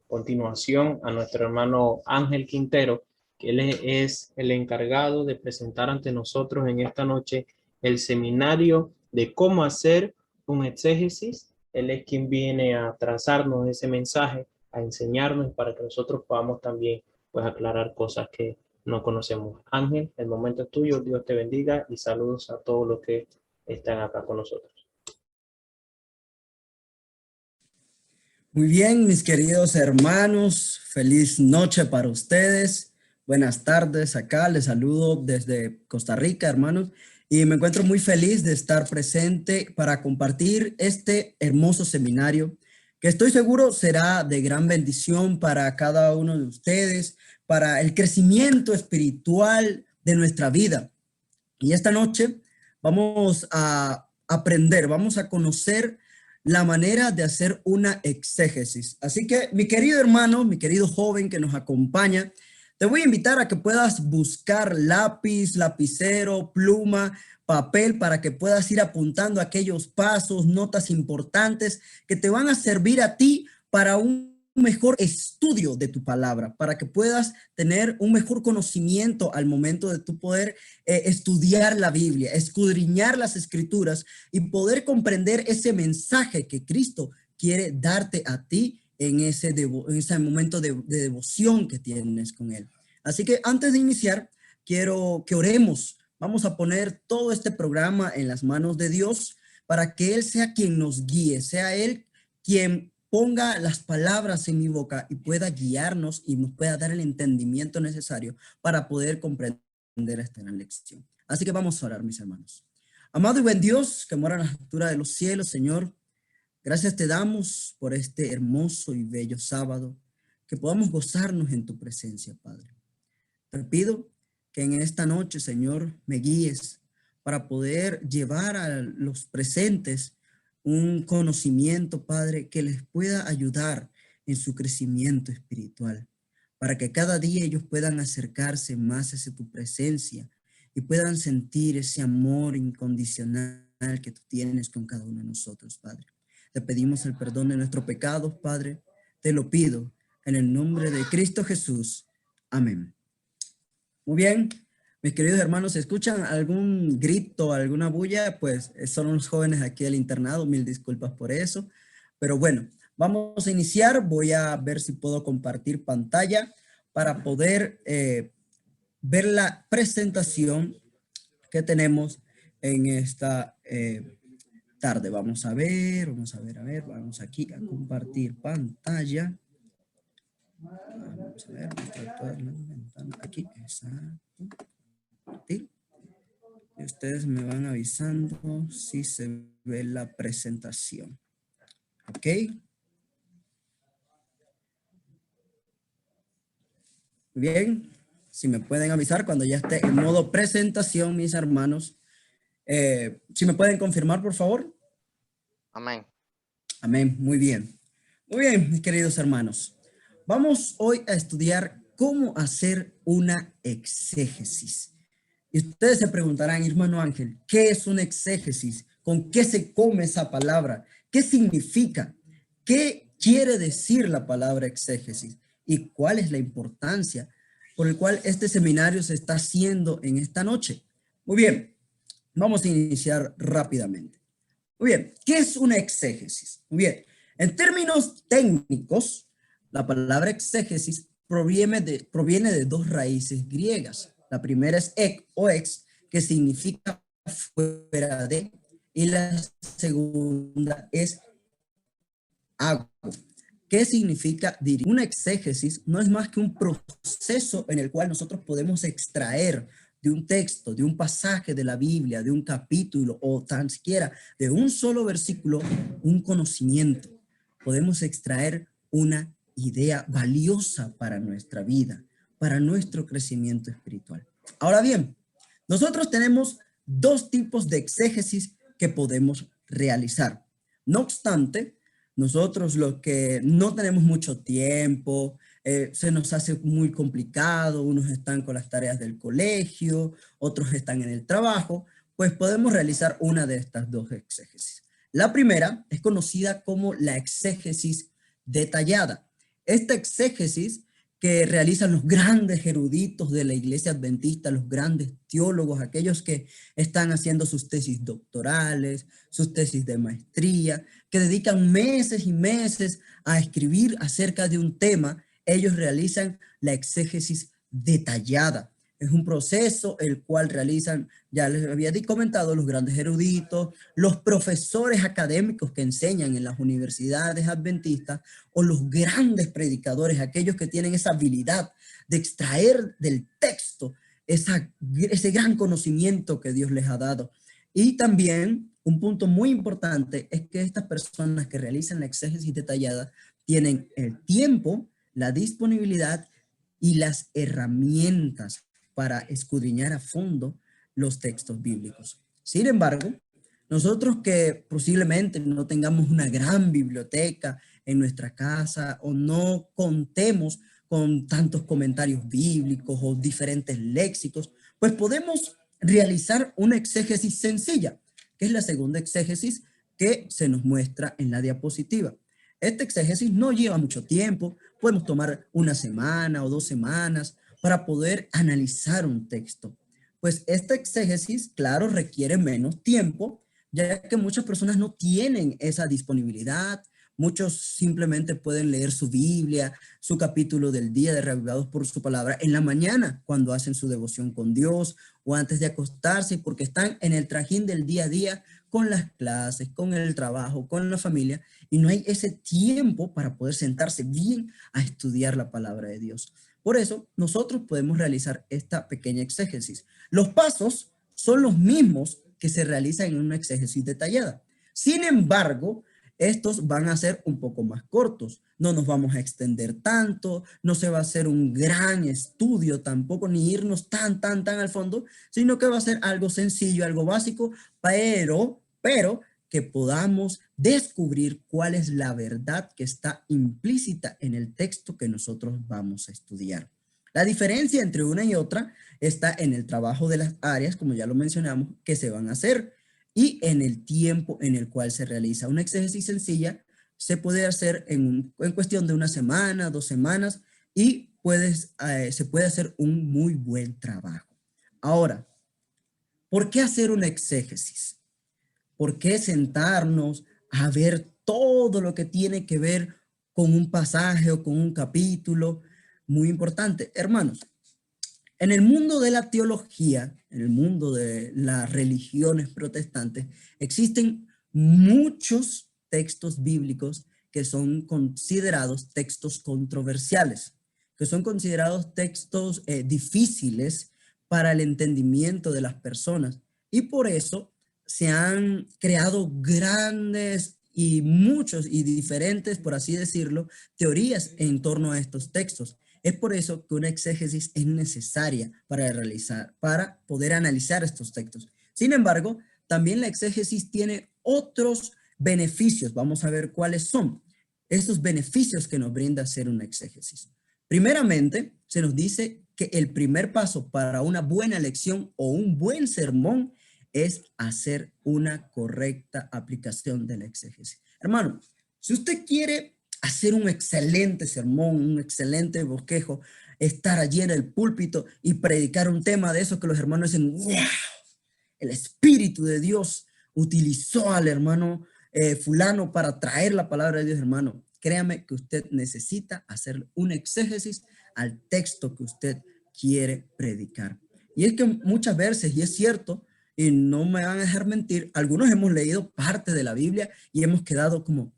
continuación a nuestro hermano Ángel Quintero, que él es el encargado de presentar ante nosotros en esta noche el seminario de cómo hacer un exégesis. Él es quien viene a trazarnos ese mensaje, a enseñarnos para que nosotros podamos también pues aclarar cosas que no conocemos. Ángel, el momento es tuyo, Dios te bendiga y saludos a todos los que están acá con nosotros. Muy bien, mis queridos hermanos, feliz noche para ustedes. Buenas tardes, acá les saludo desde Costa Rica, hermanos, y me encuentro muy feliz de estar presente para compartir este hermoso seminario que estoy seguro será de gran bendición para cada uno de ustedes, para el crecimiento espiritual de nuestra vida. Y esta noche vamos a aprender, vamos a conocer la manera de hacer una exégesis. Así que, mi querido hermano, mi querido joven que nos acompaña, te voy a invitar a que puedas buscar lápiz, lapicero, pluma, papel para que puedas ir apuntando aquellos pasos, notas importantes que te van a servir a ti para un mejor estudio de tu palabra, para que puedas tener un mejor conocimiento al momento de tu poder estudiar la Biblia, escudriñar las escrituras y poder comprender ese mensaje que Cristo quiere darte a ti en ese momento de devoción que tienes con Él. Así que antes de iniciar, quiero que oremos. Vamos a poner todo este programa en las manos de Dios para que Él sea quien nos guíe, sea Él quien ponga las palabras en mi boca y pueda guiarnos y nos pueda dar el entendimiento necesario para poder comprender esta gran lección. Así que vamos a orar, mis hermanos. Amado y buen Dios, que mora en la altura de los cielos, Señor, gracias te damos por este hermoso y bello sábado, que podamos gozarnos en tu presencia, Padre. Te pido que en esta noche, Señor, me guíes para poder llevar a los presentes un conocimiento, Padre, que les pueda ayudar en su crecimiento espiritual, para que cada día ellos puedan acercarse más hacia tu presencia y puedan sentir ese amor incondicional que tú tienes con cada uno de nosotros, Padre. Te pedimos el perdón de nuestros pecados, Padre. Te lo pido en el nombre de Cristo Jesús. Amén. Muy bien. Mis queridos hermanos, ¿se escuchan algún grito, alguna bulla? Pues son los jóvenes aquí del internado, mil disculpas por eso. Pero bueno, vamos a iniciar. Voy a ver si puedo compartir pantalla para poder ver la presentación que tenemos en esta tarde. Vamos a ver, vamos aquí a compartir pantalla. Vamos a ver, aquí, exacto. Y ustedes me van avisando si se ve la presentación. ¿Ok? Bien. Si me pueden avisar cuando ya esté en modo presentación, mis hermanos. Si me pueden confirmar, por favor. Amén. Amén. Muy bien. Muy bien, mis queridos hermanos. Vamos hoy a estudiar cómo hacer una exégesis. Y ustedes se preguntarán, hermano Ángel, ¿qué es una exégesis? ¿Con qué se come esa palabra? ¿Qué significa? ¿Qué quiere decir la palabra exégesis? ¿Y cuál es la importancia por el cual este seminario se está haciendo en esta noche? Muy bien, vamos a iniciar rápidamente. Muy bien, ¿qué es una exégesis? Muy bien, en términos técnicos, la palabra exégesis proviene de dos raíces griegas. La primera es ek o ex, que significa fuera de, y la segunda es ago. ¿Qué significa? Una exégesis no es más que un proceso en el cual nosotros podemos extraer de un texto, de un pasaje de la Biblia, de un capítulo o tan siquiera de un solo versículo, un conocimiento. Podemos extraer una idea valiosa para nuestra vida, para nuestro crecimiento espiritual. Ahora bien, nosotros tenemos dos tipos de exégesis que podemos realizar. No obstante, nosotros los que no tenemos mucho tiempo, se nos hace muy complicado, unos están con las tareas del colegio, otros están en el trabajo, pues podemos realizar una de estas dos exégesis. La primera es conocida como la exégesis detallada. Esta exégesis que realizan los grandes eruditos de la iglesia adventista, los grandes teólogos, aquellos que están haciendo sus tesis doctorales, sus tesis de maestría, que dedican meses y meses a escribir acerca de un tema, ellos realizan la exégesis detallada. Es un proceso el cual realizan, ya les había comentado, los grandes eruditos, los profesores académicos que enseñan en las universidades adventistas, o los grandes predicadores, aquellos que tienen esa habilidad de extraer del texto ese gran conocimiento que Dios les ha dado. Y también un punto muy importante es que estas personas que realizan la exégesis detallada tienen el tiempo, la disponibilidad y las herramientas para escudriñar a fondo los textos bíblicos. Sin embargo, nosotros que posiblemente no tengamos una gran biblioteca en nuestra casa o no contemos con tantos comentarios bíblicos o diferentes léxicos, pues podemos realizar una exégesis sencilla, que es la segunda exégesis que se nos muestra en la diapositiva. Esta exégesis no lleva mucho tiempo, podemos tomar una semana o 2 semanas para poder analizar un texto. Pues esta exégesis, claro, requiere menos tiempo, ya que muchas personas no tienen esa disponibilidad. Muchos simplemente pueden leer su Biblia, su capítulo del día de Reavivados por su Palabra en la mañana cuando hacen su devoción con Dios o antes de acostarse porque están en el trajín del día a día con las clases, con el trabajo, con la familia y no hay ese tiempo para poder sentarse bien a estudiar la palabra de Dios. Por eso nosotros podemos realizar esta pequeña exégesis. Los pasos son los mismos que se realizan en una exégesis detallada. Sin embargo, estos van a ser un poco más cortos. No nos vamos a extender tanto, no se va a hacer un gran estudio tampoco, ni irnos tan al fondo, sino que va a ser algo sencillo, algo básico, pero que podamos descubrir cuál es la verdad que está implícita en el texto que nosotros vamos a estudiar. La diferencia entre una y otra está en el trabajo de las áreas, como ya lo mencionamos, que se van a hacer y en el tiempo en el cual se realiza. Una exégesis sencilla se puede hacer en cuestión de una semana, 2 semanas y se puede hacer un muy buen trabajo. Ahora, ¿por qué hacer una exégesis? ¿Por qué sentarnos a ver todo lo que tiene que ver con un pasaje o con un capítulo? Muy importante, hermanos. En el mundo de la teología, en el mundo de las religiones protestantes, existen muchos textos bíblicos que son considerados textos controversiales, que son considerados textos difíciles para el entendimiento de las personas. Y por eso se han creado grandes y muchos y diferentes, por así decirlo, teorías en torno a estos textos. Es por eso que una exégesis es necesaria para poder analizar estos textos. Sin embargo, también la exégesis tiene otros beneficios. Vamos a ver cuáles son esos beneficios que nos brinda hacer una exégesis. Primeramente, se nos dice que el primer paso para una buena lección o un buen sermón es hacer una correcta aplicación de la exégesis. Hermano, si usted quiere hacer un excelente sermón, un excelente bosquejo, estar allí en el púlpito y predicar un tema de esos que los hermanos dicen, wow, el Espíritu de Dios utilizó al hermano fulano para traer la palabra de Dios, hermano. Créame que usted necesita hacer un exégesis al texto que usted quiere predicar. Y es que muchas veces, y es cierto, y no me van a dejar mentir, algunos hemos leído parte de la Biblia y hemos quedado como,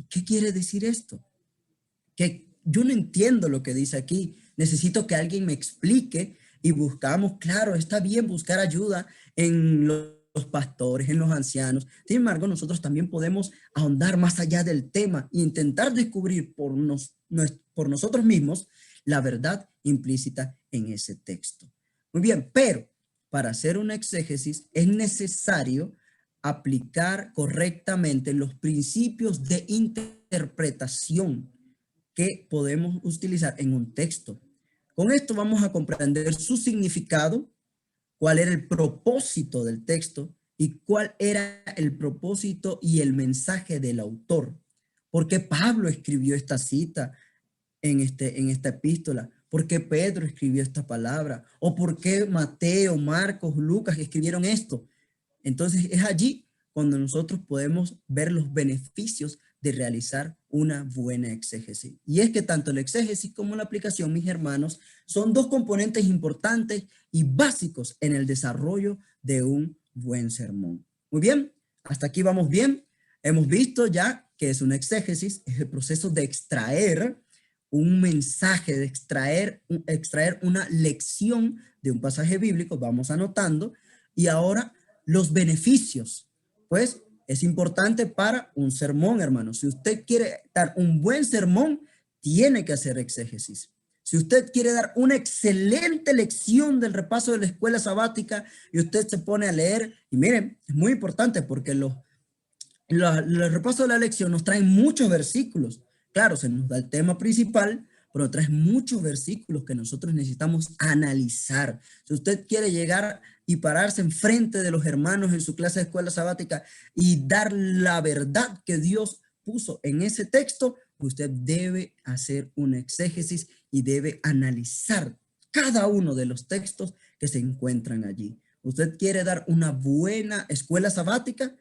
¿qué quiere decir esto? Que yo no entiendo lo que dice aquí. Necesito que alguien me explique y buscamos, claro, está bien buscar ayuda en los pastores, en los ancianos. Sin embargo, nosotros también podemos ahondar más allá del tema e intentar descubrir por nosotros mismos la verdad implícita en ese texto. Muy bien, pero para hacer una exégesis es necesario aplicar correctamente los principios de interpretación que podemos utilizar en un texto. Con esto vamos a comprender su significado, cuál era el propósito del texto y cuál era el propósito y el mensaje del autor. ¿Por qué Pablo escribió esta cita? en esta epístola? ¿Por qué Pedro escribió esta palabra? ¿O por qué Mateo, Marcos, Lucas escribieron esto? Entonces es allí cuando nosotros podemos ver los beneficios de realizar una buena exégesis. Y es que tanto la exégesis como la aplicación, mis hermanos, son dos componentes importantes y básicos en el desarrollo de un buen sermón. Muy bien, hasta aquí vamos bien. Hemos visto ya que es una exégesis, es el proceso de extraer un mensaje, de extraer una lección de un pasaje bíblico, vamos anotando, y ahora los beneficios, pues es importante para un sermón, hermano. Si usted quiere dar un buen sermón, tiene que hacer exégesis. Si usted quiere dar una excelente lección del repaso de la escuela sabática y usted se pone a leer, y miren, es muy importante porque los repasos de la lección nos traen muchos versículos. Claro, se nos da el tema principal, pero trae muchos versículos que nosotros necesitamos analizar. Si usted quiere llegar y pararse enfrente de los hermanos en su clase de escuela sabática y dar la verdad que Dios puso en ese texto, usted debe hacer una exégesis y debe analizar cada uno de los textos que se encuentran allí. Usted quiere dar una buena escuela sabática,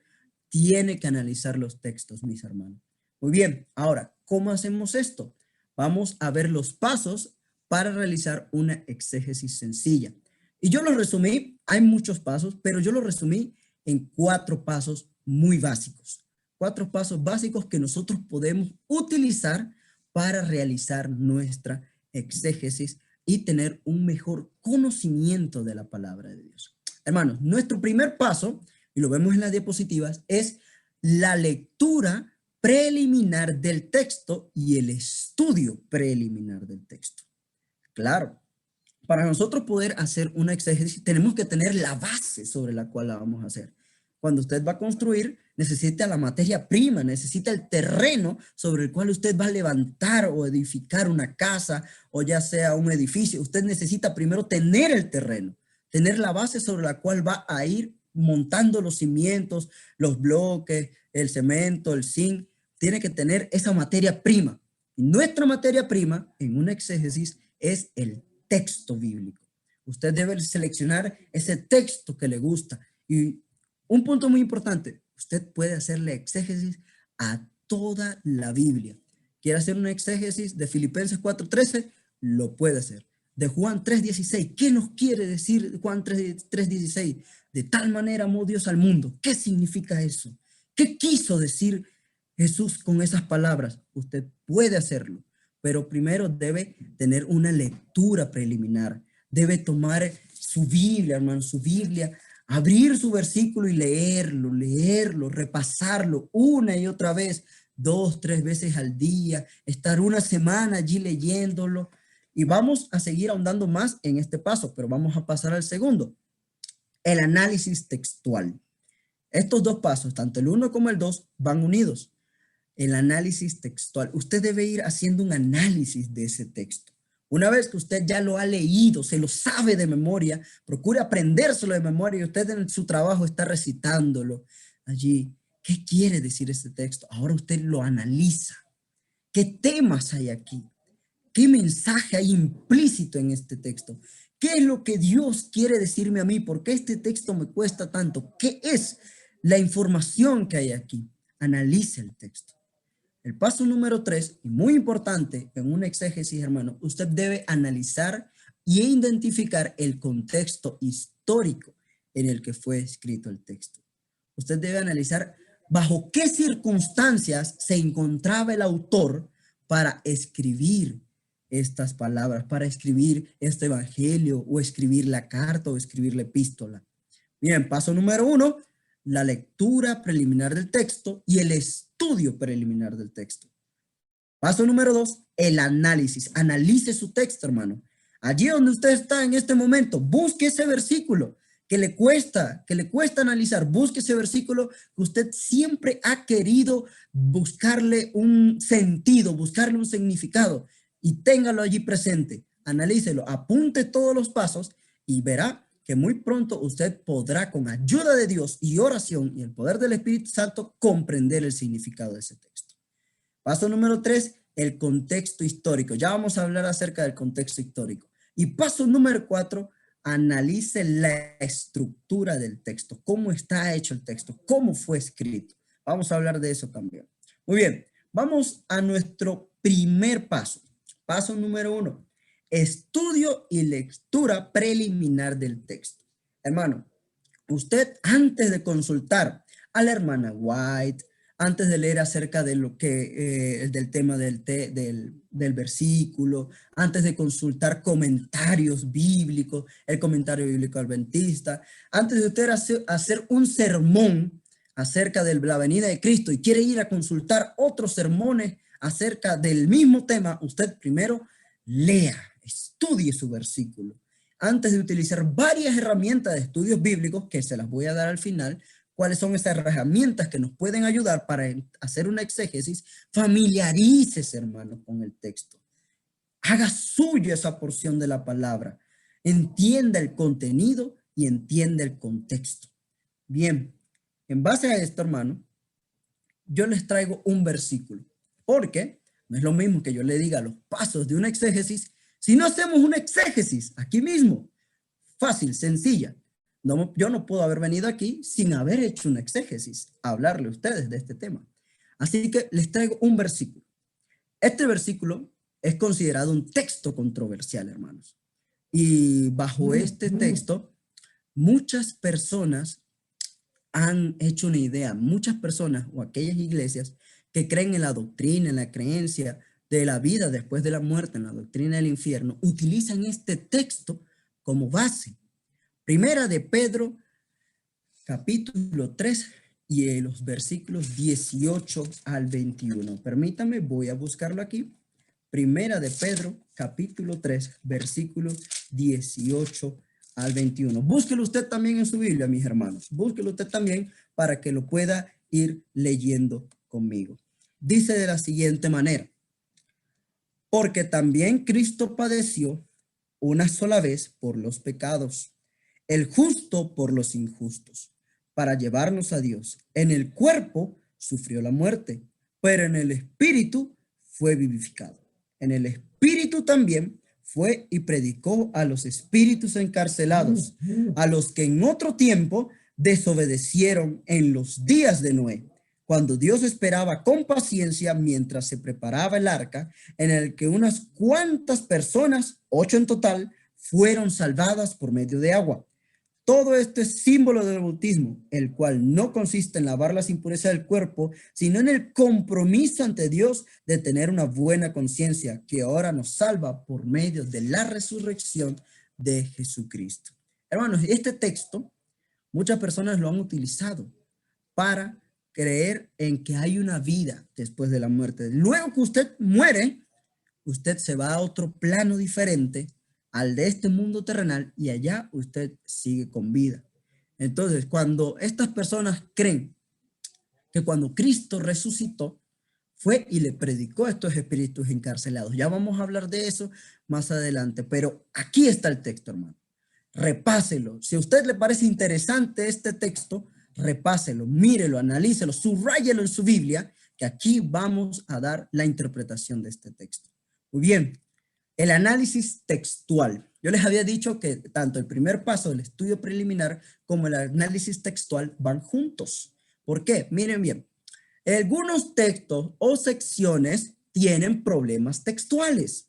tiene que analizar los textos, mis hermanos. Muy bien, ahora, ¿cómo hacemos esto? Vamos a ver los pasos para realizar una exégesis sencilla. Y yo lo resumí, hay muchos pasos, pero yo lo resumí en 4 pasos muy básicos. 4 pasos básicos que nosotros podemos utilizar para realizar nuestra exégesis y tener un mejor conocimiento de la palabra de Dios. Hermanos, nuestro primer paso, y lo vemos en las diapositivas, es la lectura preliminar del texto y el estudio preliminar del texto. Claro, para nosotros poder hacer una exégesis tenemos que tener la base sobre la cual la vamos a hacer. Cuando usted va a construir, necesita la materia prima, necesita el terreno sobre el cual usted va a levantar o edificar una casa o ya sea un edificio. Usted necesita primero tener el terreno, tener la base sobre la cual va a ir montando los cimientos, los bloques, el cemento, el zinc. Tiene que tener esa materia prima. Y nuestra materia prima en una exégesis es el texto bíblico. Usted debe seleccionar ese texto que le gusta. Y un punto muy importante, usted puede hacerle exégesis a toda la Biblia. ¿Quiere hacer una exégesis de Filipenses 4:13? Lo puede hacer. De Juan 3:16, ¿qué nos quiere decir Juan 3:16? De tal manera amó Dios al mundo. ¿Qué significa eso? ¿Qué quiso decir Jesús con esas palabras? Usted puede hacerlo, pero primero debe tener una lectura preliminar. Debe tomar su Biblia, hermano, su Biblia, abrir su versículo y leerlo, repasarlo una y otra vez, 2, 3 veces al día, estar una semana allí leyéndolo. Y vamos a seguir ahondando más en este paso, pero vamos a pasar al segundo, el análisis textual. Estos 2 pasos, tanto el 1 como el 2, van unidos. El análisis textual. Usted debe ir haciendo un análisis de ese texto. Una vez que usted ya lo ha leído, se lo sabe de memoria, procure aprendérselo de memoria y usted en su trabajo está recitándolo allí. ¿Qué quiere decir este texto? Ahora usted lo analiza. ¿Qué temas hay aquí? ¿Qué mensaje hay implícito en este texto? ¿Qué es lo que Dios quiere decirme a mí? ¿Por qué este texto me cuesta tanto? ¿Qué es la información que hay aquí? Analice el texto. El paso número 3, y muy importante en una exégesis, hermano, usted debe analizar y identificar el contexto histórico en el que fue escrito el texto. Usted debe analizar bajo qué circunstancias se encontraba el autor para escribir estas palabras, para escribir este evangelio o escribir la carta o escribir la epístola. Bien, paso número 1, la lectura preliminar del texto y el estudio preliminar del texto. Paso número 2, el análisis. Analice su texto, hermano. Allí donde usted está en este momento, busque ese versículo que le cuesta analizar. Busque ese versículo que usted siempre ha querido buscarle un sentido, buscarle un significado y téngalo allí presente. Analícelo, apunte todos los pasos y verá que muy pronto usted podrá, con ayuda de Dios y oración y el poder del Espíritu Santo, comprender el significado de ese texto. Paso número 3, el contexto histórico. Ya vamos a hablar acerca del contexto histórico. Y paso número 4, analice la estructura del texto. ¿Cómo está hecho el texto? ¿Cómo fue escrito? Vamos a hablar de eso también. Muy bien, vamos a nuestro primer paso. Paso número 1, estudio y lectura preliminar del texto. Hermano, usted antes de consultar a la hermana White, antes de leer acerca de lo que, del tema del versículo, antes de consultar comentarios bíblicos, el comentario bíblico adventista, antes de usted hacer un sermón acerca de la venida de Cristo y quiere ir a consultar otros sermones acerca del mismo tema, usted primero lea, estudie su versículo. Antes de utilizar varias herramientas de estudios bíblicos, que se las voy a dar al final, cuáles son esas herramientas que nos pueden ayudar para hacer una exégesis, familiarícese, hermano, con el texto. Haga suya esa porción de la palabra. Entienda el contenido y entienda el contexto. Bien, en base a esto, hermano, yo les traigo un versículo, porque no es lo mismo que yo le diga los pasos de una exégesis si no hacemos una exégesis aquí mismo. Fácil, sencilla. No, yo no puedo haber venido aquí sin haber hecho una exégesis a hablarle a ustedes de este tema. Así que les traigo un versículo. Este versículo es considerado un texto controversial, hermanos. Y bajo este texto, muchas personas han hecho una idea, muchas personas o aquellas iglesias que creen en la doctrina, en la creencia de la vida después de la muerte, en la doctrina del infierno, utilizan este texto como base. Primera de Pedro, capítulo 3 y los versículos 18 al 21. Permítame, voy a buscarlo aquí. Primera de Pedro, capítulo 3, versículos 18 al 21. Búsquelo usted también en su Biblia, mis hermanos. Búsquelo usted también para que lo pueda ir leyendo conmigo. Dice de la siguiente manera: porque también Cristo padeció una sola vez por los pecados, el justo por los injustos, para llevarnos a Dios. En el cuerpo sufrió la muerte, pero en el espíritu fue vivificado. En el espíritu también fue y predicó a los espíritus encarcelados, a los que en otro tiempo desobedecieron en los días de Noé, cuando Dios esperaba con paciencia mientras se preparaba el arca, en el que unas cuantas personas, 8 en total, fueron salvadas por medio de agua. Todo esto es símbolo del bautismo, el cual no consiste en lavar las impurezas del cuerpo, sino en el compromiso ante Dios de tener una buena conciencia que ahora nos salva por medio de la resurrección de Jesucristo. Hermanos, este texto, muchas personas lo han utilizado para creer en que hay una vida después de la muerte. Luego que usted muere, usted se va a otro plano diferente al de este mundo terrenal y allá usted sigue con vida. Entonces, cuando estas personas creen que cuando Cristo resucitó, fue y le predicó a estos espíritus encarcelados. Ya vamos a hablar de eso más adelante, pero aquí está el texto, hermano. Repáselo. Si a usted le parece interesante este texto, repáselo, mírelo, analícelo, subráyelo en su Biblia, que aquí vamos a dar la interpretación de este texto. Muy bien. El análisis textual. Yo les había dicho que tanto el primer paso del estudio preliminar como el análisis textual van juntos. ¿Por qué? Miren bien. Algunos textos o secciones tienen problemas textuales.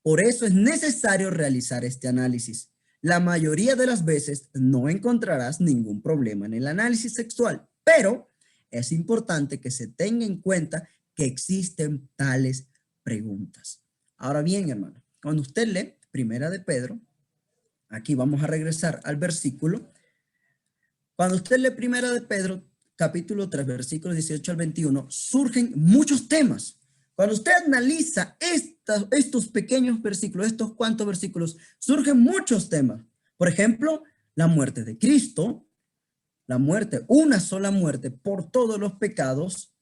Por eso es necesario realizar este análisis. La mayoría de las veces no encontrarás ningún problema en el análisis textual, pero es importante que se tenga en cuenta que existen tales preguntas. Ahora bien, hermano, cuando usted lee Primera de Pedro, aquí vamos a regresar al versículo. Cuando usted lee Primera de Pedro, capítulo 3, versículos 18 al 21, surgen muchos temas. Cuando usted analiza estos pequeños versículos, estos cuantos versículos, surgen muchos temas. Por ejemplo, la muerte de Cristo, la muerte, una sola muerte por todos los pecados.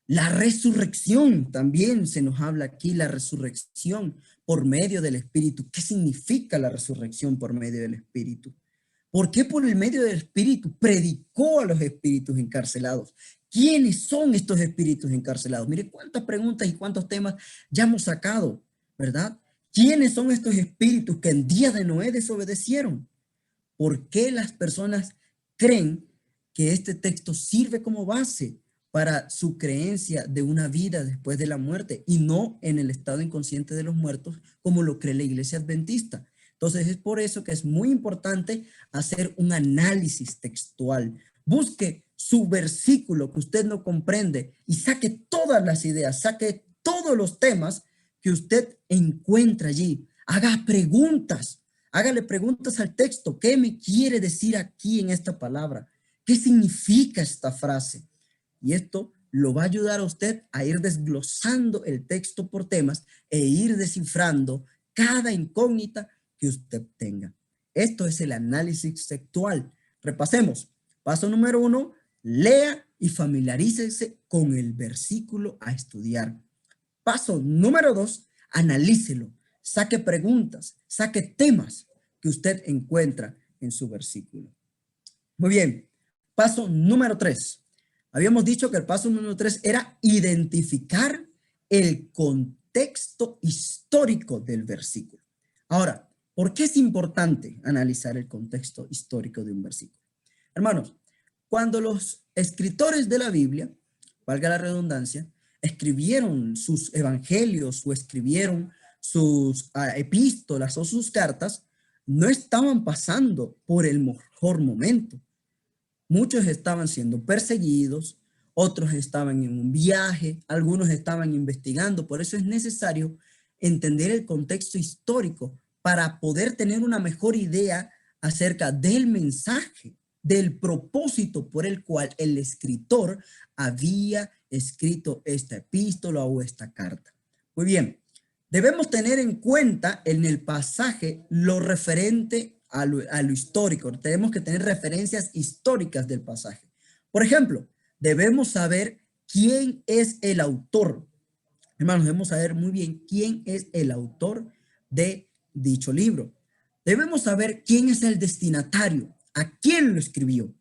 La resurrección, también se nos habla aquí, la resurrección por medio del Espíritu. ¿Qué significa la resurrección por medio del Espíritu? ¿Por qué por el medio del Espíritu predicó a los espíritus encarcelados? ¿Quiénes son estos espíritus encarcelados? Mire cuántas preguntas y cuántos temas ya hemos sacado, ¿verdad? ¿Quiénes son estos espíritus que en día de Noé desobedecieron? ¿Por qué las personas creen que este texto sirve como base para su creencia de una vida después de la muerte y no en el estado inconsciente de los muertos como lo cree la iglesia adventista? Entonces es por eso que es muy importante hacer un análisis textual. Busque su versículo que usted no comprende y saque todas las ideas, saque todos los temas que usted encuentra allí. Haga preguntas, hágale preguntas al texto. ¿Qué me quiere decir aquí en esta palabra? ¿Qué significa esta frase? Y esto lo va a ayudar a usted a ir desglosando el texto por temas e ir descifrando cada incógnita que usted tenga. Esto es el análisis textual. Repasemos. Paso número 1, lea y familiarícese con el versículo a estudiar. Paso número 2, analícelo, saque preguntas, saque temas que usted encuentra en su versículo. Muy bien. Paso número 3. Habíamos dicho que el paso número 3 era identificar el contexto histórico del versículo. Ahora, ¿por qué es importante analizar el contexto histórico de un versículo? Hermanos, cuando los escritores de la Biblia, valga la redundancia, escribieron sus evangelios o escribieron sus epístolas o sus cartas, no estaban pasando por el mejor momento. Muchos estaban siendo perseguidos, otros estaban en un viaje, algunos estaban investigando. Por eso es necesario entender el contexto histórico para poder tener una mejor idea acerca del mensaje, del propósito por el cual el escritor había escrito esta epístola o esta carta. Muy bien, debemos tener en cuenta en el pasaje lo referente a lo histórico. Tenemos que tener referencias históricas del pasaje. Por ejemplo, debemos saber quién es el autor. Hermanos, debemos saber muy bien quién es el autor de dicho libro. Debemos saber quién es el destinatario, a quién lo escribió,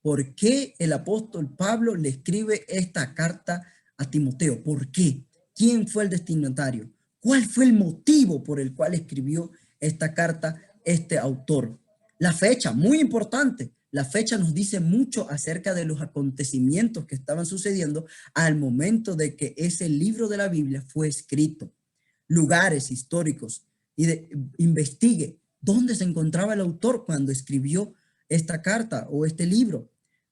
por qué el apóstol Pablo le escribe esta carta a Timoteo, por qué, quién fue el destinatario, cuál fue el motivo por el cual escribió esta carta este autor. La fecha, muy importante, la fecha nos dice mucho acerca de los acontecimientos que estaban sucediendo al momento de que ese libro de la Biblia fue escrito. Lugares históricos y investigue dónde se encontraba el autor cuando escribió esta carta o este libro.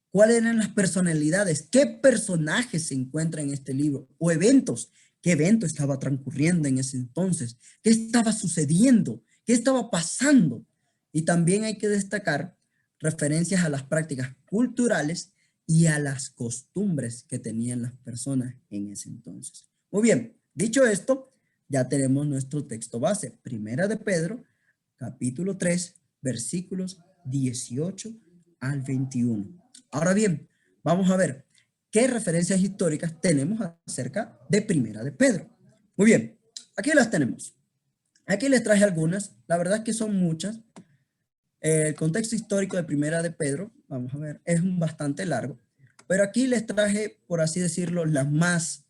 ¿Cuáles eran las personalidades? ¿Qué personajes se encuentran en este libro? O eventos. ¿Qué evento estaba transcurriendo en ese entonces? ¿Qué estaba sucediendo? ¿Qué estaba pasando? Y también hay que destacar referencias a las prácticas culturales y a las costumbres que tenían las personas en ese entonces. Muy bien, dicho esto, ya tenemos nuestro texto base. Primera de Pedro, capítulo 3, versículos 18 al 21. Ahora bien, vamos a ver qué referencias históricas tenemos acerca de Primera de Pedro. Muy bien, aquí las tenemos. Aquí les traje algunas, la verdad es que son muchas. El contexto histórico de Primera de Pedro, vamos a ver, es bastante largo, pero aquí les traje, por así decirlo, las más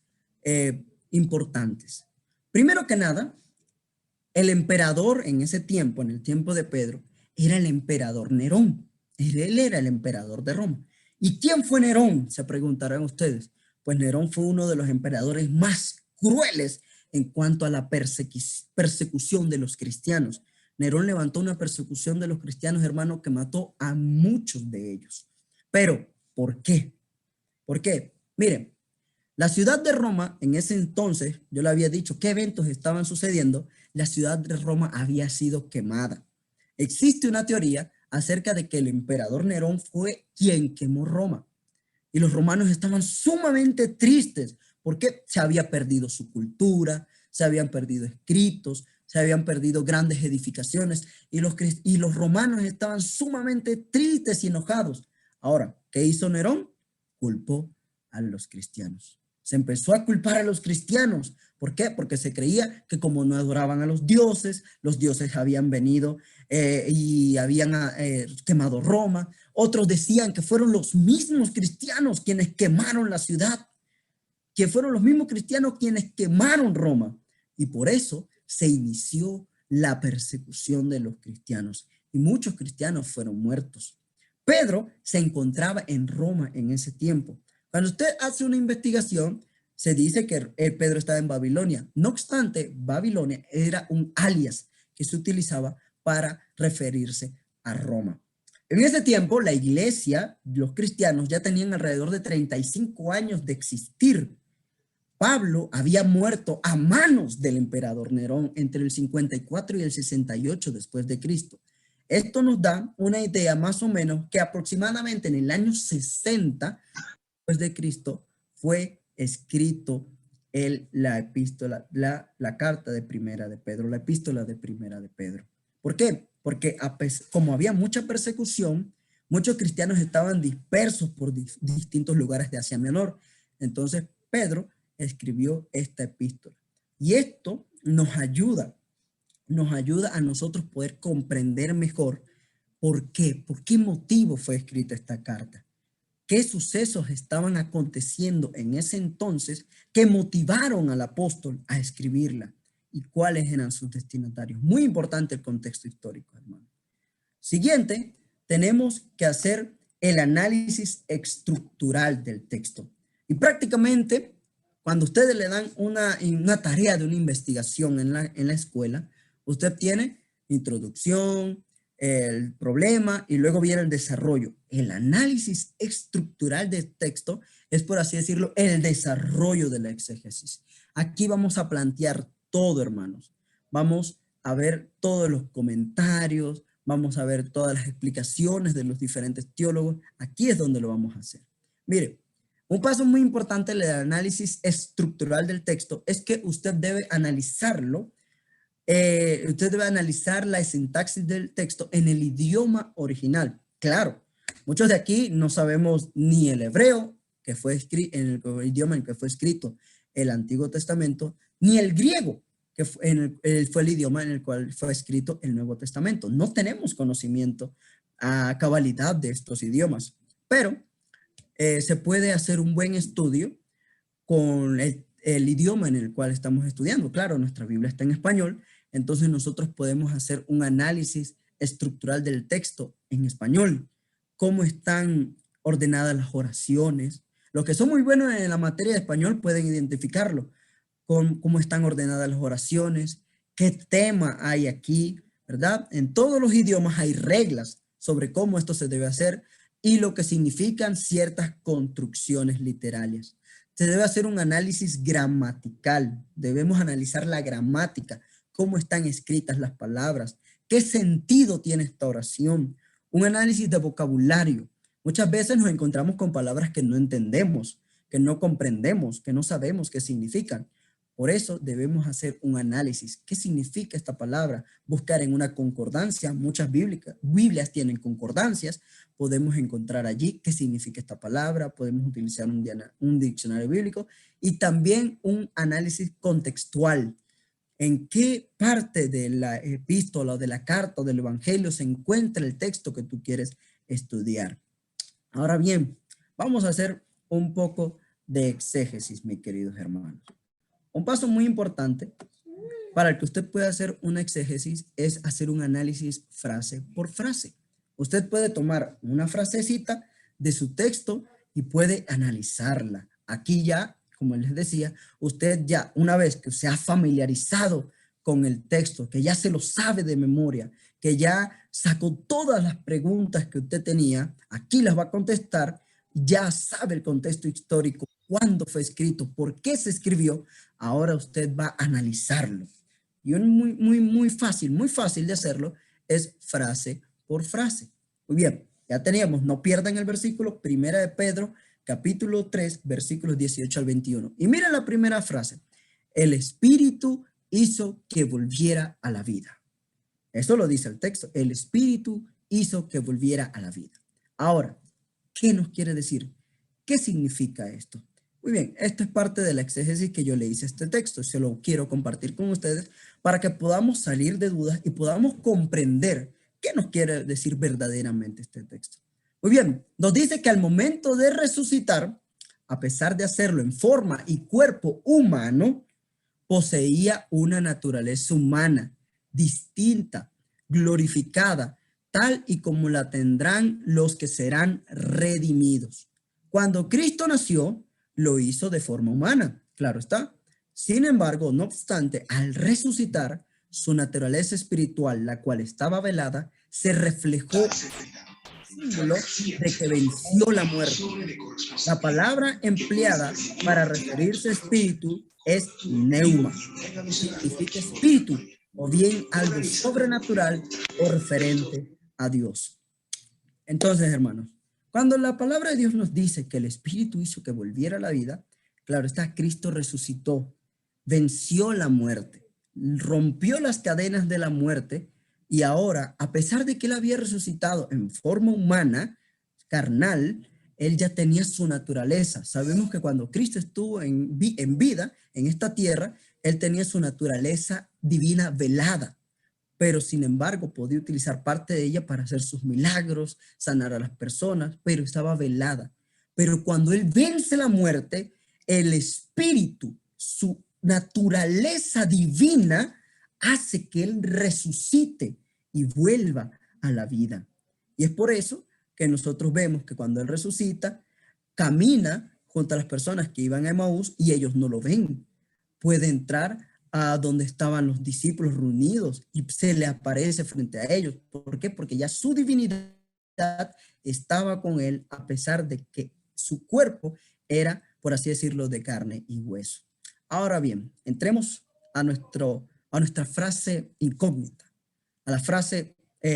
importantes. Primero que nada, el emperador en ese tiempo, en el tiempo de Pedro, era el emperador Nerón. Él era el emperador de Roma. ¿Y quién fue Nerón? Se preguntarán ustedes. Pues Nerón fue uno de los emperadores más crueles en cuanto a la persecución de los cristianos. Nerón levantó una persecución de los cristianos, hermano, que mató a muchos de ellos. Pero, ¿por qué? ¿Por qué? Miren, la ciudad de Roma, en ese entonces, yo le había dicho qué eventos estaban sucediendo, la ciudad de Roma había sido quemada. Existe una teoría acerca de que el emperador Nerón fue quien quemó Roma. Y los romanos estaban sumamente tristes porque se había perdido su cultura, se habían perdido escritos, se habían perdido grandes edificaciones y los romanos estaban sumamente tristes y enojados. Ahora, ¿qué hizo Nerón? Culpó a los cristianos. Se empezó a culpar a los cristianos. ¿Por qué? Porque se creía que como no adoraban a los dioses habían venido y habían quemado Roma. Otros decían que fueron los mismos cristianos quienes quemaron la ciudad, que fueron los mismos cristianos quienes quemaron Roma. Y por eso se inició la persecución de los cristianos. Y muchos cristianos fueron muertos. Pedro se encontraba en Roma en ese tiempo. Cuando usted hace una investigación, se dice que Pedro estaba en Babilonia. No obstante, Babilonia era un alias que se utilizaba para referirse a Roma. En ese tiempo, la iglesia, los cristianos, ya tenían alrededor de 35 años de existir. Pablo había muerto a manos del emperador Nerón entre el 54 y el 68 después de Cristo. Esto nos da una idea más o menos que aproximadamente en el año 60 después de Cristo fue escrito la epístola, la carta de Primera de Pedro, la epístola de Primera de Pedro. ¿Por qué? Porque como había mucha persecución, muchos cristianos estaban dispersos por distintos lugares de Asia Menor. Entonces Pedro escribió esta epístola. Y esto nos ayuda a nosotros poder comprender mejor por qué motivo fue escrita esta carta. ¿Qué sucesos estaban aconteciendo en ese entonces que motivaron al apóstol a escribirla? ¿Y cuáles eran sus destinatarios? Muy importante el contexto histórico, hermano. Siguiente, tenemos que hacer el análisis estructural del texto. Y prácticamente, cuando ustedes le dan una tarea de una investigación en la escuela, usted tiene introducción, el problema y luego viene el desarrollo. El análisis estructural del texto es, por así decirlo, el desarrollo de la exégesis. Aquí vamos a plantear todo, hermanos. Vamos a ver todos los comentarios, vamos a ver todas las explicaciones de los diferentes teólogos. Aquí es donde lo vamos a hacer. Mire, un paso muy importante del análisis estructural del texto es que usted debe analizarlo. Usted debe analizar la sintaxis del texto en el idioma original. Claro, muchos de aquí no sabemos ni el hebreo, que fue escrito en el idioma en que fue escrito el Antiguo Testamento, ni el griego, que fue el idioma en el cual fue escrito el Nuevo Testamento. No tenemos conocimiento a cabalidad de estos idiomas, pero se puede hacer un buen estudio con el idioma en el cual estamos estudiando. Claro, nuestra Biblia está en español, entonces nosotros podemos hacer un análisis estructural del texto en español. Cómo están ordenadas las oraciones. Los que son muy buenos en la materia de español pueden identificarlo. Cómo están ordenadas las oraciones, qué tema hay aquí, ¿verdad? En todos los idiomas hay reglas sobre cómo esto se debe hacer y lo que significan ciertas construcciones literarias. Se debe hacer un análisis gramatical. Debemos analizar la gramática, cómo están escritas las palabras, qué sentido tiene esta oración, un análisis de vocabulario. Muchas veces nos encontramos con palabras que no entendemos, que no comprendemos, que no sabemos qué significan. Por eso debemos hacer un análisis. ¿Qué significa esta palabra? Buscar en una concordancia. Muchas Biblias tienen concordancias. Podemos encontrar allí qué significa esta palabra. Podemos utilizar un diccionario bíblico y también un análisis contextual. ¿En qué parte de la epístola, de la carta o del evangelio se encuentra el texto que tú quieres estudiar? Ahora bien, vamos a hacer un poco de exégesis, mis queridos hermanos. Un paso muy importante para el que usted pueda hacer una exégesis es hacer un análisis frase por frase. Usted puede tomar una frasecita de su texto y puede analizarla. Aquí ya, como les decía, usted ya una vez que se ha familiarizado con el texto, que ya se lo sabe de memoria, que ya sacó todas las preguntas que usted tenía, aquí las va a contestar, ya sabe el contexto histórico, cuándo fue escrito, por qué se escribió, ahora usted va a analizarlo. Y un muy fácil de hacerlo es frase por frase. Muy bien, ya teníamos, no pierdan el versículo, Primera de Pedro, capítulo 3, versículos 18 al 21. Y miren la primera frase. El Espíritu hizo que volviera a la vida. Eso lo dice el texto. El Espíritu hizo que volviera a la vida. Ahora, ¿qué nos quiere decir? ¿Qué significa esto? Muy bien, esto es parte de la exégesis que yo le hice a este texto. Se lo quiero compartir con ustedes para que podamos salir de dudas y podamos comprender qué nos quiere decir verdaderamente este texto. Muy bien, nos dice que al momento de resucitar, a pesar de hacerlo en forma y cuerpo humano, poseía una naturaleza humana distinta, glorificada, tal y como la tendrán los que serán redimidos. Cuando Cristo nació, lo hizo de forma humana, claro está. Sin embargo, no obstante, al resucitar, su naturaleza espiritual, la cual estaba velada, se reflejó símbolo de que venció la muerte. La palabra empleada para referirse a espíritu es neuma, que significa espíritu, o bien algo sobrenatural o referente a Dios. Entonces, hermanos, cuando la palabra de Dios nos dice que el espíritu hizo que volviera a la vida, claro está, Cristo resucitó, venció la muerte, rompió las cadenas de la muerte y ahora, a pesar de que él había resucitado en forma humana, carnal, él ya tenía su naturaleza. Sabemos que cuando Cristo estuvo en vida en esta tierra, él tenía su naturaleza divina velada, pero sin embargo podía utilizar parte de ella para hacer sus milagros, sanar a las personas, pero estaba velada. Pero cuando él vence la muerte, el espíritu, su naturaleza divina, hace que él resucite y vuelva a la vida. Y es por eso que nosotros vemos que cuando él resucita, camina junto a las personas que iban a Emaús y ellos no lo ven. Puede entrar a donde estaban los discípulos reunidos y se le aparece frente a ellos. ¿Por qué? Porque ya su divinidad estaba con él a pesar de que su cuerpo era, por así decirlo, de carne y hueso. Ahora bien, entremos a nuestra frase incógnita, a la frase,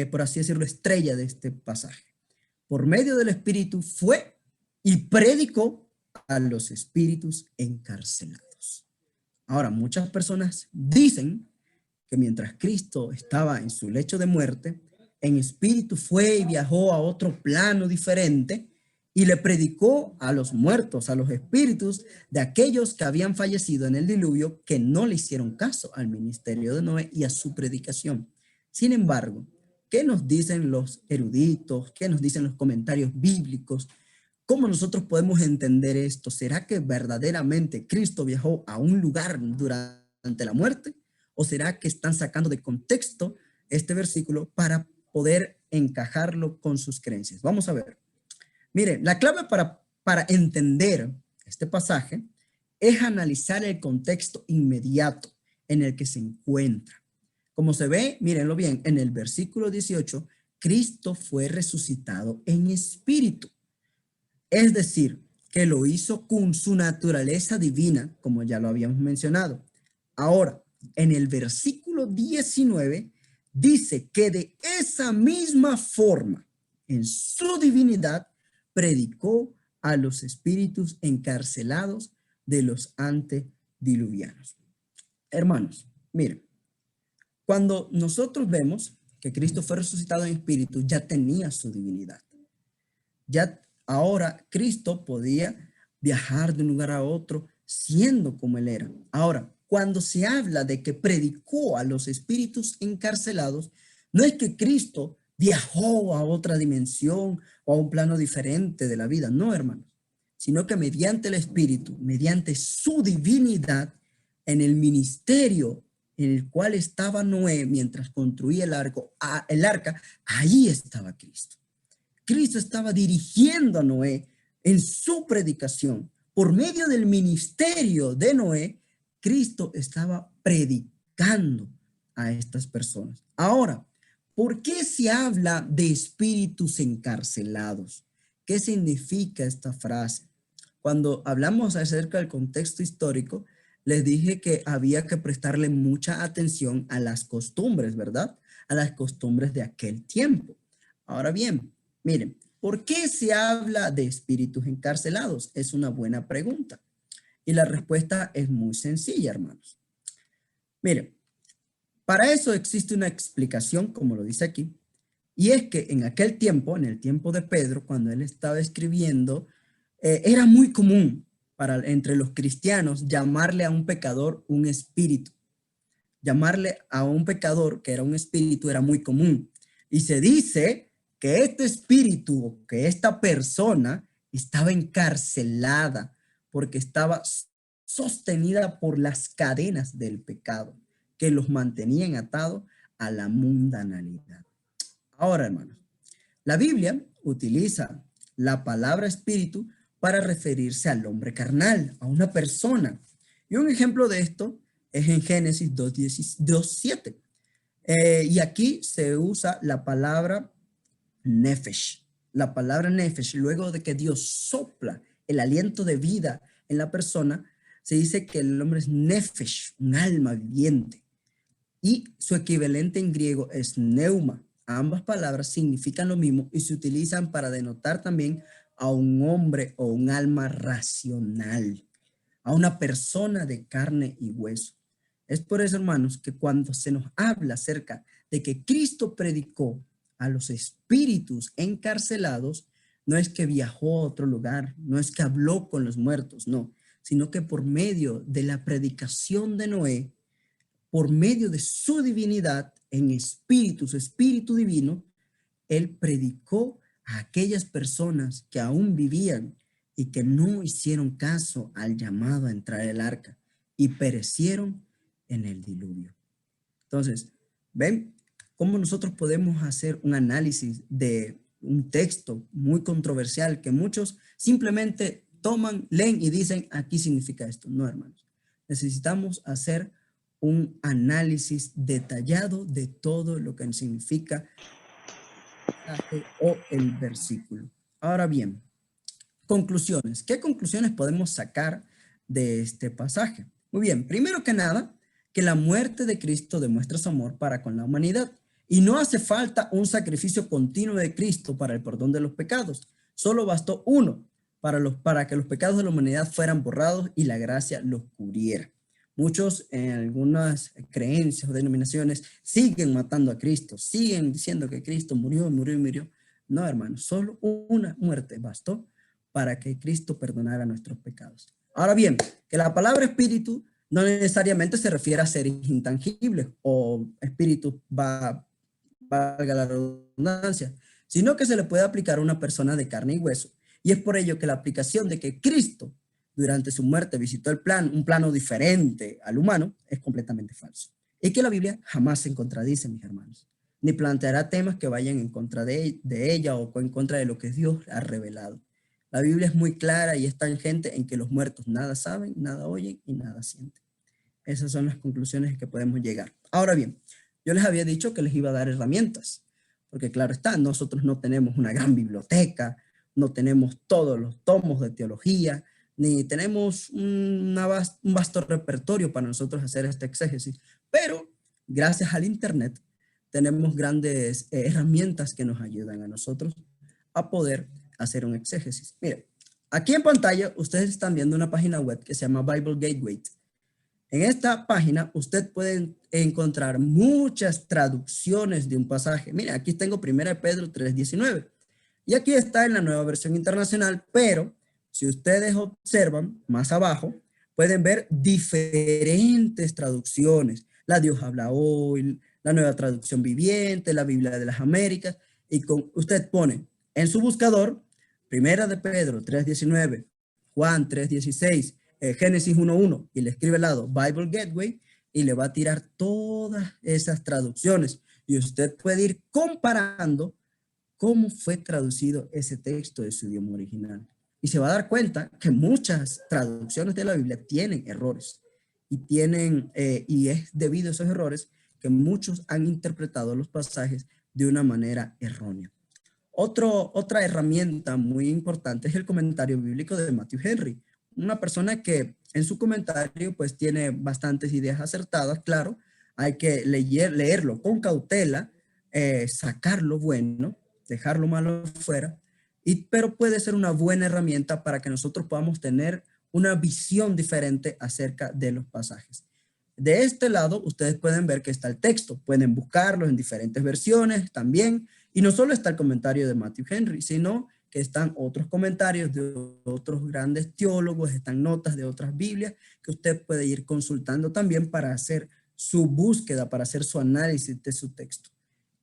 por así decirlo, estrella de este pasaje. Por medio del Espíritu fue y predicó a los espíritus encarcelados. Ahora, muchas personas dicen que mientras Cristo estaba en su lecho de muerte, en espíritu fue y viajó a otro plano diferente y le predicó a los muertos, a los espíritus de aquellos que habían fallecido en el diluvio, que no le hicieron caso al ministerio de Noé y a su predicación. Sin embargo, ¿qué nos dicen los eruditos? ¿Qué nos dicen los comentarios bíblicos? ¿Cómo nosotros podemos entender esto? ¿Será que verdaderamente Cristo viajó a un lugar durante la muerte? ¿O será que están sacando de contexto este versículo para poder encajarlo con sus creencias? Vamos a ver. Miren, la clave para entender este pasaje es analizar el contexto inmediato en el que se encuentra. Como se ve, mírenlo bien, en el versículo 18, Cristo fue resucitado en espíritu. Es decir, que lo hizo con su naturaleza divina, como ya lo habíamos mencionado. Ahora, en el versículo 19, dice que de esa misma forma, en su divinidad, predicó a los espíritus encarcelados de los antediluvianos. Hermanos, miren, cuando nosotros vemos que Cristo fue resucitado en espíritu, ya tenía su divinidad. Ya ahora Cristo podía viajar de un lugar a otro siendo como él era. Ahora, cuando se habla de que predicó a los espíritus encarcelados, no es que Cristo viajó a otra dimensión o a un plano diferente de la vida, no, hermanos, sino que mediante el espíritu, mediante su divinidad, en el ministerio en el cual estaba Noé mientras construía el arca, ahí estaba Cristo. Cristo estaba dirigiendo a Noé en su predicación. Por medio del ministerio de Noé, Cristo estaba predicando a estas personas. Ahora, ¿por qué se habla de espíritus encarcelados? ¿Qué significa esta frase? Cuando hablamos acerca del contexto histórico, les dije que había que prestarle mucha atención a las costumbres, ¿verdad? A las costumbres de aquel tiempo. Ahora bien, miren, ¿por qué se habla de espíritus encarcelados? Es una buena pregunta. Y la respuesta es muy sencilla, hermanos. Miren, para eso existe una explicación, como lo dice aquí, y es que en aquel tiempo, en el tiempo de Pedro, cuando él estaba escribiendo, era muy común entre los cristianos, llamarle a un pecador un espíritu. Llamarle a un pecador que era un espíritu era muy común. Y se dice que este espíritu, que esta persona estaba encarcelada porque estaba sostenida por las cadenas del pecado que los mantenían atados a la mundanalidad. Ahora, hermanos, la Biblia utiliza la palabra espíritu para referirse al hombre carnal, a una persona. Y un ejemplo de esto es en Génesis 2:7. Y aquí se usa la palabra nefesh. La palabra nefesh, luego de que Dios sopla el aliento de vida en la persona, se dice que el hombre es nefesh, un alma viviente. Y su equivalente en griego es neuma. Ambas palabras significan lo mismo y se utilizan para denotar también a un hombre o un alma racional, a una persona de carne y hueso. Es por eso, hermanos, que cuando se nos habla acerca de que Cristo predicó a los espíritus encarcelados, no es que viajó a otro lugar, no es que habló con los muertos, no, sino que por medio de la predicación de Noé, por medio de su divinidad en espíritu, su espíritu divino, él predicó a aquellas personas que aún vivían y que no hicieron caso al llamado a entrar al arca y perecieron en el diluvio. Entonces, ¿ven cómo nosotros podemos hacer un análisis de un texto muy controversial que muchos simplemente toman, leen y dicen, aquí significa esto? No, hermanos. Necesitamos hacer un análisis detallado de todo lo que significa o el versículo. Ahora bien, conclusiones. ¿Qué conclusiones podemos sacar de este pasaje? Muy bien, primero que nada, que la muerte de Cristo demuestra su amor para con la humanidad y no hace falta un sacrificio continuo de Cristo para el perdón de los pecados. Solo bastó uno para que los pecados de la humanidad fueran borrados y la gracia los cubriera. Muchos en algunas creencias o denominaciones siguen matando a Cristo, siguen diciendo que Cristo murió, murió y murió. No, hermano, solo una muerte bastó para que Cristo perdonara nuestros pecados. Ahora bien, que la palabra espíritu no necesariamente se refiere a seres intangibles o espíritu, valga la redundancia, sino que se le puede aplicar a una persona de carne y hueso. Y es por ello que la aplicación de que Cristo durante su muerte visitó un plano diferente al humano, es completamente falso. Y que la Biblia jamás se contradice, mis hermanos, ni planteará temas que vayan en contra de ella o en contra de lo que Dios ha revelado. La Biblia es muy clara y es tangente en que los muertos nada saben, nada oyen y nada sienten. Esas son las conclusiones que podemos llegar. Ahora bien, yo les había dicho que les iba a dar herramientas, porque claro está, nosotros no tenemos una gran biblioteca, no tenemos todos los tomos de teología, ni tenemos un vasto repertorio para nosotros hacer este exégesis, pero gracias al internet tenemos grandes herramientas que nos ayudan a nosotros a poder hacer un exégesis. Mire, aquí en pantalla ustedes están viendo una página web que se llama Bible Gateway. En esta página usted puede encontrar muchas traducciones de un pasaje. Mire, aquí tengo 1 Pedro 3:19 y aquí está en la Nueva Versión Internacional, pero si ustedes observan más abajo, pueden ver diferentes traducciones. La Dios habla hoy, la Nueva Traducción Viviente, la Biblia de las Américas, y usted pone en su buscador 1 de Pedro 3:19, Juan 3:16, Génesis 1:1, y le escribe al lado Bible Gateway, y le va a tirar todas esas traducciones. Y usted puede ir comparando cómo fue traducido ese texto de su idioma original. Y se va a dar cuenta que muchas traducciones de la Biblia tienen errores. Y es debido a esos errores que muchos han interpretado los pasajes de una manera errónea. Otra herramienta muy importante es el comentario bíblico de Matthew Henry, una persona que en su comentario pues tiene bastantes ideas acertadas. Claro, hay que leerlo con cautela, sacar lo bueno, dejar lo malo fuera, pero puede ser una buena herramienta para que nosotros podamos tener una visión diferente acerca de los pasajes. De este lado, ustedes pueden ver que está el texto, pueden buscarlo en diferentes versiones también, y no solo está el comentario de Matthew Henry, sino que están otros comentarios de otros grandes teólogos, están notas de otras Biblias que usted puede ir consultando también para hacer su búsqueda, para hacer su análisis de su texto.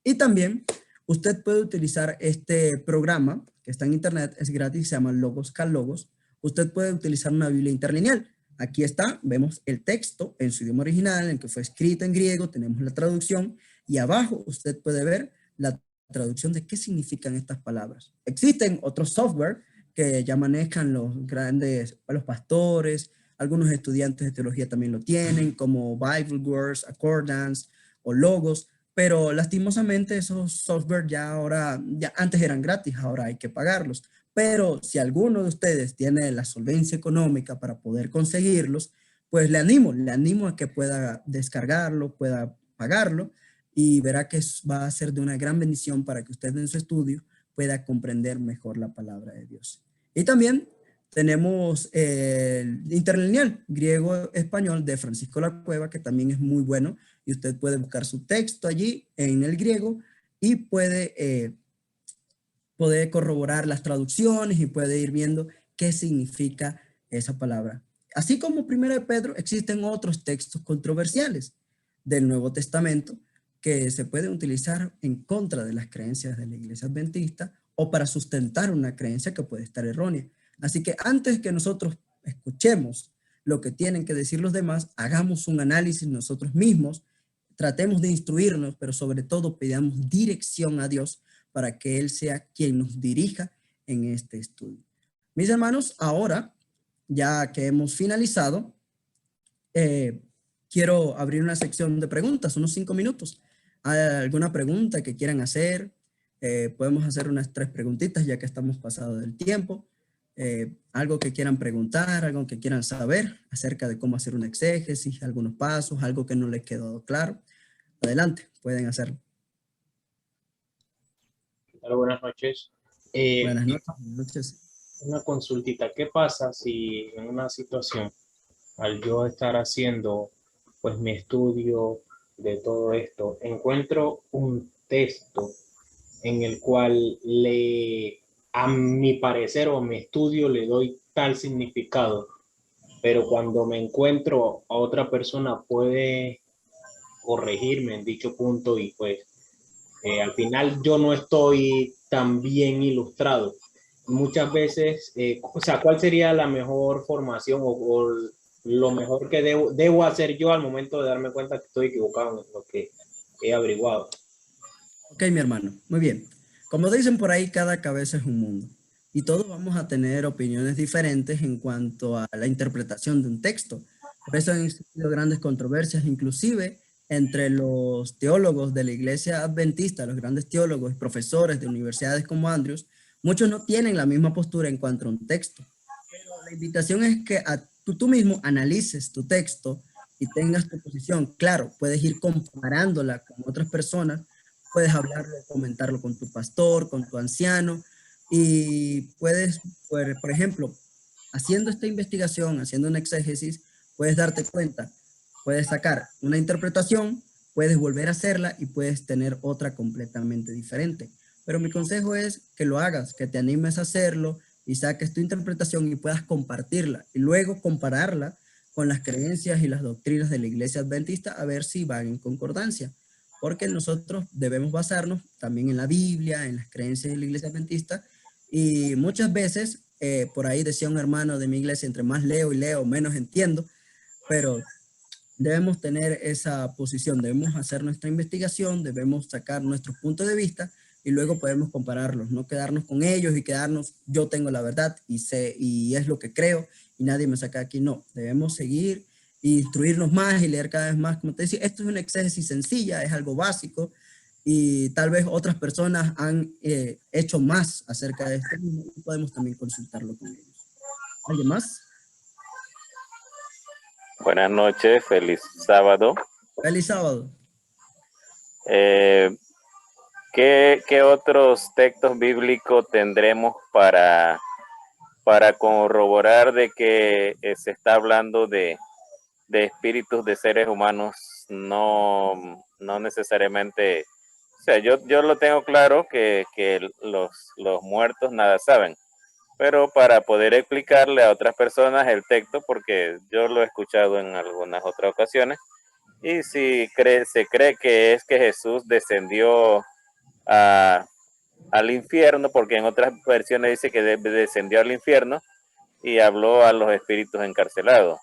Y también usted puede utilizar este programa que está en internet, es gratis, se llama Logos Calogos. Usted puede utilizar una Biblia interlineal. Aquí está, vemos el texto en su idioma original, en que fue escrito en griego, tenemos la traducción y abajo usted puede ver la traducción de qué significan estas palabras. Existen otros software que ya manejan los grandes, los pastores, algunos estudiantes de teología también lo tienen, como Bible Words, Accordance o Logos, pero lastimosamente esos software ya antes eran gratis, ahora hay que pagarlos. Pero si alguno de ustedes tiene la solvencia económica para poder conseguirlos, pues le animo a que pueda descargarlo, pueda pagarlo y verá que va a ser de una gran bendición para que usted en su estudio pueda comprender mejor la palabra de Dios. Y también tenemos el interlineal griego-español de Francisco La Cueva, que también es muy bueno y usted puede buscar su texto allí en el griego y puede corroborar las traducciones y puede ir viendo qué significa esa palabra. Así como Primera de Pedro, existen otros textos controversiales del Nuevo Testamento que se pueden utilizar en contra de las creencias de la Iglesia Adventista o para sustentar una creencia que puede estar errónea. Así que antes que nosotros escuchemos lo que tienen que decir los demás, hagamos un análisis nosotros mismos, tratemos de instruirnos, pero sobre todo pidamos dirección a Dios para que Él sea quien nos dirija en este estudio. Mis hermanos, ahora, ya que hemos finalizado, quiero abrir una sección de preguntas, unos 5 minutos. ¿Hay alguna pregunta que quieran hacer? Podemos hacer unas 3 preguntitas ya que estamos pasados del tiempo. Algo que quieran preguntar, algo que quieran saber acerca de cómo hacer una exégesis, algunos pasos, algo que no les quedó claro. Adelante, pueden hacerlo. Hola, buenas noches. Buenas noches. Una consultita. ¿Qué pasa si en una situación, al yo estar haciendo pues mi estudio de todo esto, encuentro un texto en el cual a mi parecer o a mi estudio le doy tal significado, pero cuando me encuentro a otra persona puede corregirme en dicho punto y pues al final yo no estoy tan bien ilustrado? Muchas veces, o sea, ¿cuál sería la mejor formación o lo mejor que debo hacer yo al momento de darme cuenta que estoy equivocado en lo que he averiguado? Ok, mi hermano, muy bien. Como dicen por ahí, cada cabeza es un mundo. Y todos vamos a tener opiniones diferentes en cuanto a la interpretación de un texto. Por eso han existido grandes controversias, inclusive entre los teólogos de la Iglesia Adventista, los grandes teólogos y profesores de universidades como Andrews. Muchos no tienen la misma postura en cuanto a un texto. Pero la invitación es que tú mismo analices tu texto y tengas tu posición. Claro, puedes ir comparándola con otras personas, puedes hablarlo, comentarlo con tu pastor, con tu anciano, y puedes, por ejemplo, haciendo esta investigación, haciendo una exégesis, puedes darte cuenta, puedes sacar una interpretación, puedes volver a hacerla y puedes tener otra completamente diferente. Pero mi consejo es que lo hagas, que te animes a hacerlo y saques tu interpretación y puedas compartirla y luego compararla con las creencias y las doctrinas de la Iglesia Adventista a ver si van en concordancia, porque nosotros debemos basarnos también en la Biblia, en las creencias de la Iglesia Adventista, y muchas veces, por ahí decía un hermano de mi iglesia, entre más leo y leo, menos entiendo, pero debemos tener esa posición, debemos hacer nuestra investigación, debemos sacar nuestros puntos de vista y luego podemos compararlos, no quedarnos con ellos y quedarnos, yo tengo la verdad y sé, y es lo que creo y nadie me saca aquí. No, debemos seguir e instruirnos más y leer cada vez más. Como te decía, esto es una exégesis sencilla, es algo básico y tal vez otras personas han hecho más acerca de esto y podemos también consultarlo con ellos. ¿Alguien más? Buenas noches, feliz sábado. Feliz sábado. ¿Qué otros textos bíblicos tendremos para corroborar de que se está hablando de espíritus de seres humanos, no necesariamente sea, yo lo tengo claro que los muertos nada saben, pero para poder explicarle a otras personas el texto, porque yo lo he escuchado en algunas otras ocasiones, y si se cree que es que Jesús descendió a, al infierno, porque en otras versiones dice que descendió al infierno y habló a los espíritus encarcelados.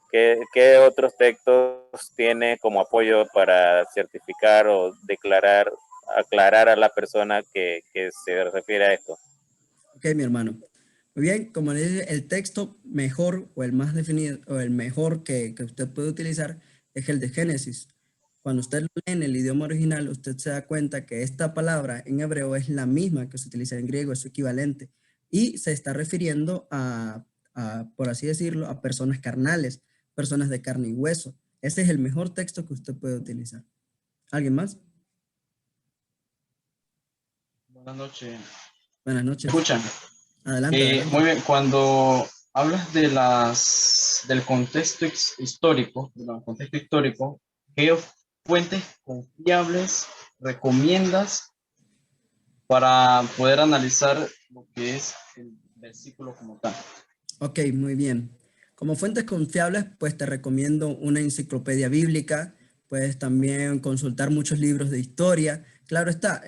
¿Qué otros textos tiene como apoyo para certificar o declarar, aclarar a la persona que se refiere a esto? Ok, mi hermano. Muy bien, como le dije, el texto mejor o el más definido o el mejor que usted puede utilizar es el de Génesis. Cuando usted lo lee en el idioma original, usted se da cuenta que esta palabra en hebreo es la misma que se utiliza en griego, es su equivalente, y se está refiriendo por así decirlo, a personas carnales, personas de carne y hueso. Ese es el mejor texto que usted puede utilizar. ¿Alguien más? Buenas noches. Buenas ¿Me noches. escuchan? Adelante, adelante. Muy bien, cuando hablas de del contexto histórico, ¿qué fuentes confiables recomiendas para poder analizar lo que es el versículo como tal? Ok, muy bien. Como fuentes confiables, pues te recomiendo una enciclopedia bíblica, puedes también consultar muchos libros de historia. Claro está,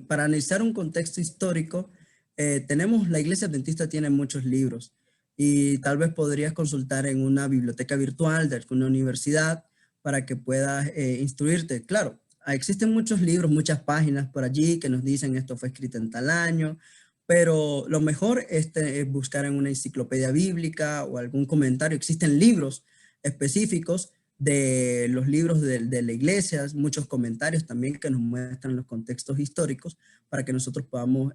para analizar un contexto histórico, la Iglesia Adventista tiene muchos libros y tal vez podrías consultar en una biblioteca virtual de alguna universidad para que puedas instruirte. Claro, existen muchos libros, muchas páginas por allí que nos dicen esto fue escrito en tal año, pero lo mejor es buscar en una enciclopedia bíblica o algún comentario. Existen libros específicos de los libros de la iglesia, muchos comentarios también que nos muestran los contextos históricos para que nosotros podamos,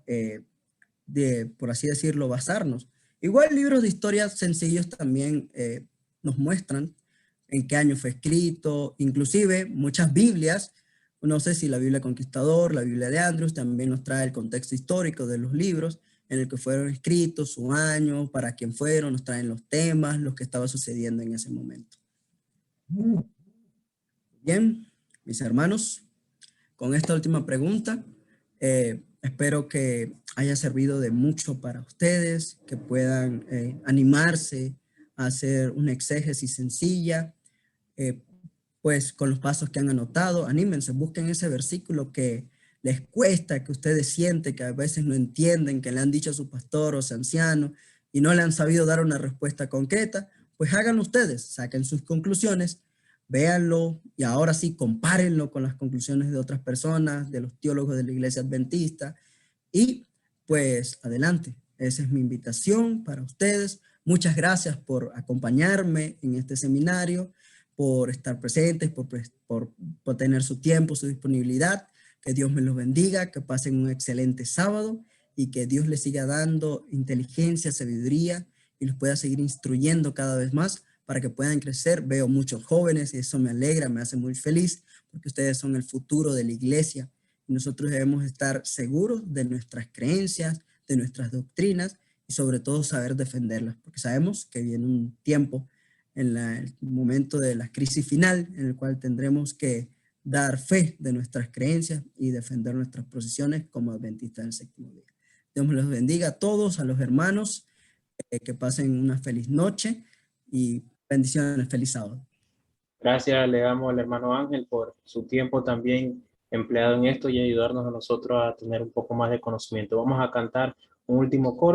por así decirlo, basarnos. Igual libros de historia sencillos también nos muestran en qué año fue escrito, inclusive muchas Biblias. No sé si la Biblia Conquistador, la Biblia de Andrews también nos trae el contexto histórico de los libros en el que fueron escritos, su año, para quién fueron, nos traen los temas, lo que estaba sucediendo en ese momento. Bien, mis hermanos, con esta última pregunta, espero que haya servido de mucho para ustedes, que puedan animarse a hacer una exégesis sencilla, pues con los pasos que han anotado, anímense, busquen ese versículo que les cuesta, que ustedes sienten, que a veces no entienden, que le han dicho a su pastor o su anciano y no le han sabido dar una respuesta concreta, pues háganlo ustedes, saquen sus conclusiones, véanlo y ahora sí compárenlo con las conclusiones de otras personas, de los teólogos de la Iglesia Adventista y pues adelante. Esa es mi invitación para ustedes. Muchas gracias por acompañarme en este seminario, por estar presentes, por tener su tiempo, su disponibilidad. Que Dios me los bendiga, que pasen un excelente sábado y que Dios les siga dando inteligencia, sabiduría y los pueda seguir instruyendo cada vez más para que puedan crecer. Veo muchos jóvenes y eso me alegra, me hace muy feliz porque ustedes son el futuro de la iglesia y nosotros debemos estar seguros de nuestras creencias, de nuestras doctrinas y sobre todo saber defenderlas porque sabemos que viene un tiempo en el momento de la crisis final en el cual tendremos que dar fe de nuestras creencias y defender nuestras posiciones como adventistas del séptimo día. Dios me los bendiga a todos, a los hermanos, que pasen una feliz noche y bendiciones, feliz sábado. Gracias le damos al hermano Ángel por su tiempo también empleado en esto y ayudarnos a nosotros a tener un poco más de conocimiento. Vamos a cantar un último coro.